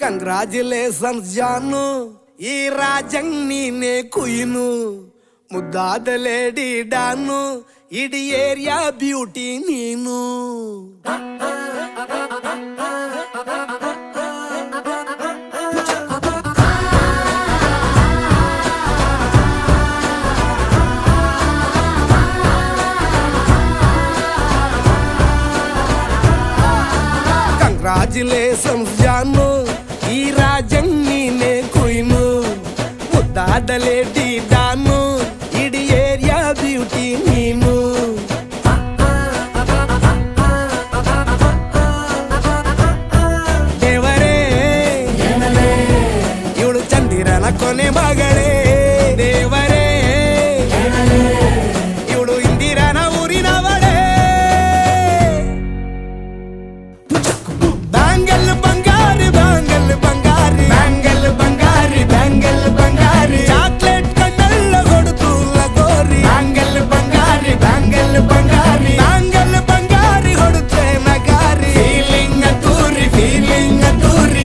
Congratulations ಜಾನು, ಈ ರಾಜಂಗ್ ನೀನೆ ಕುಯ್ನು, ಮುದ್ದಾದ ಲೇಡಿ ಡಾನು, ಇಡೀ ಏರಿಯಾ ಬ್ಯೂಟಿ ನೀನು. Congratulations.